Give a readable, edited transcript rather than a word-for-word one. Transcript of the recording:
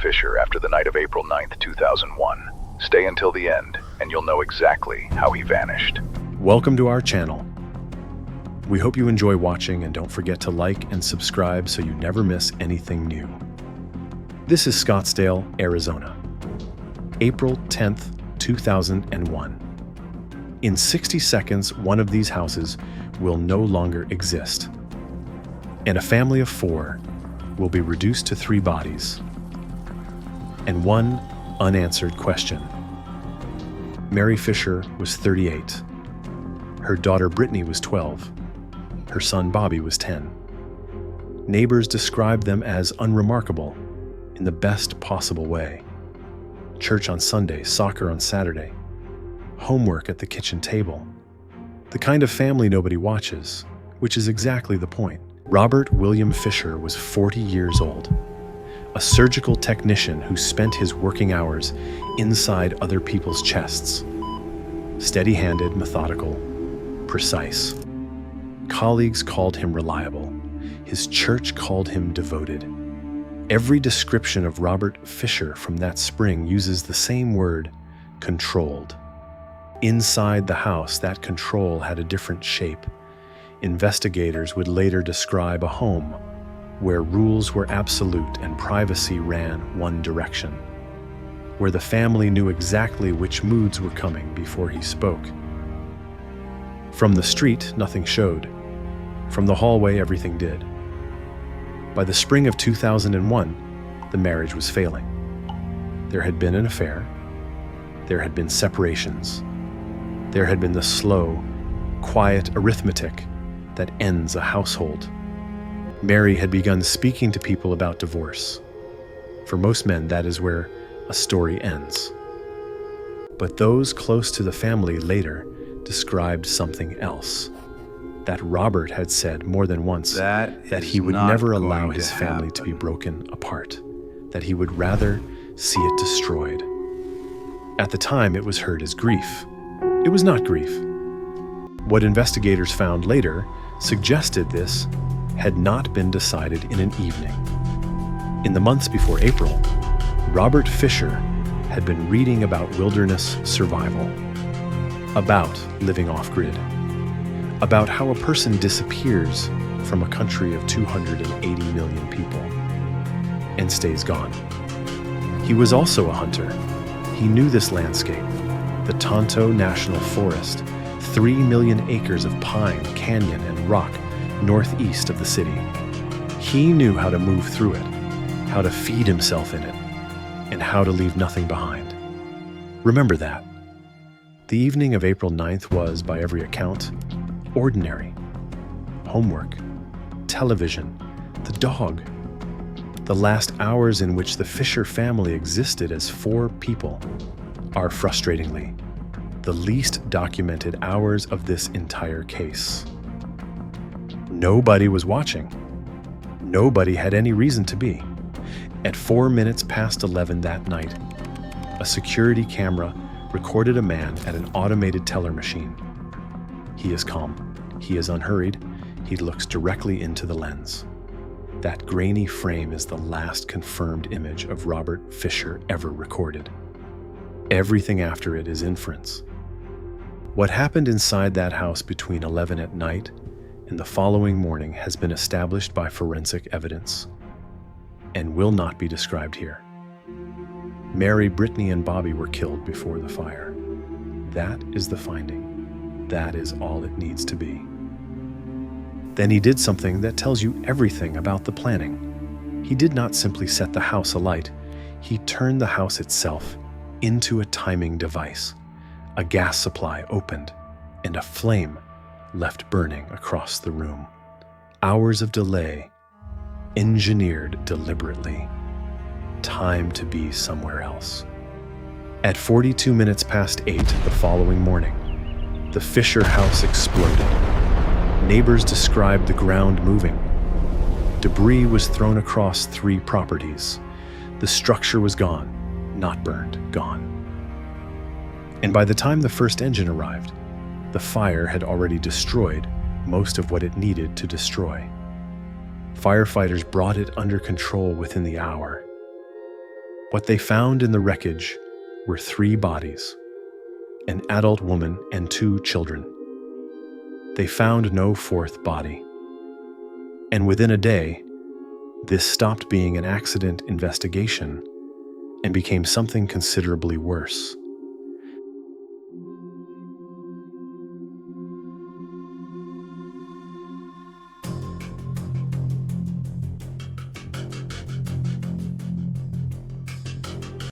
Fisher after the night of April 9th, 2001. Stay until the end, and you'll know exactly how he vanished. Welcome to our channel. We hope you enjoy watching, and don't forget to like and subscribe so you never miss anything new. This is Scottsdale, Arizona. April 10th, 2001. In 60 seconds, one of these houses will no longer exist, and a family of 4 will be reduced to 3 bodies and one unanswered question. Mary Fisher was 38. Her daughter Brittany was 12. Her son Bobby was 10. Neighbors described them as unremarkable in the best possible way. Church on Sunday, soccer on Saturday, homework at the kitchen table. The kind of family nobody watches, which is exactly the point. Robert William Fisher was 40 years old, a surgical technician who spent his working hours inside other people's chests. Steady-handed, methodical, precise. Colleagues called him reliable. His church called him devoted. Every description of Robert Fisher from that spring uses the same word, controlled. Inside the house, that control had a different shape. Investigators would later describe a home where rules were absolute and privacy ran one direction, where the family knew exactly which moods were coming before he spoke. From the street, nothing showed. From the hallway, everything did. By the spring of 2001, the marriage was failing. There had been an affair. There had been separations. There had been the slow, quiet arithmetic that ends a household. Mary had begun speaking to people about divorce. For most men, that is where a story ends. But those close to the family later described something else. That Robert had said more than once that he would never allow his family to be broken apart, that he would rather see it destroyed. At the time, it was heard as grief. It was not grief. What investigators found later suggested this had not been decided in an evening. In the months before April, Robert Fisher had been reading about wilderness survival, about living off-grid, about how a person disappears from a country of 280 million people and stays gone. He was also a hunter. He knew this landscape, the Tonto National Forest, 3 million acres of pine, canyon, and rock northeast of the city. He knew how to move through it, how to feed himself in it, and how to leave nothing behind. Remember that. The evening of April 9th was, by every account, ordinary. Homework, television, the dog. The last hours in which the Fisher family existed as 4 people are, frustratingly, the least documented hours of this entire case. Nobody was watching. Nobody had any reason to be. At 4 minutes past 11 that night, a security camera recorded a man at an automated teller machine. He is calm. He is unhurried. He looks directly into the lens. That grainy frame is the last confirmed image of Robert Fisher ever recorded. Everything after it is inference. What happened inside that house between 11 at night and the following morning has been established by forensic evidence and will not be described here. Mary, Brittany, and Bobby were killed before the fire. That is the finding. That is all it needs to be. Then he did something that tells you everything about the planning. He did not simply set the house alight. He turned the house itself into a timing device. A gas supply opened, and a flame left burning across the room. Hours of delay, engineered deliberately. Time to be somewhere else. At 42 minutes past 8 the following morning, the Fisher house exploded. Neighbors described the ground moving. Debris was thrown across 3 properties. The structure was gone, not burned, gone. And by the time the first engine arrived, the fire had already destroyed most of what it needed to destroy. Firefighters brought it under control within the hour. What they found in the wreckage were 3 bodies, an adult woman and 2 children. They found no 4th body. And within a day, this stopped being an accident investigation and became something considerably worse.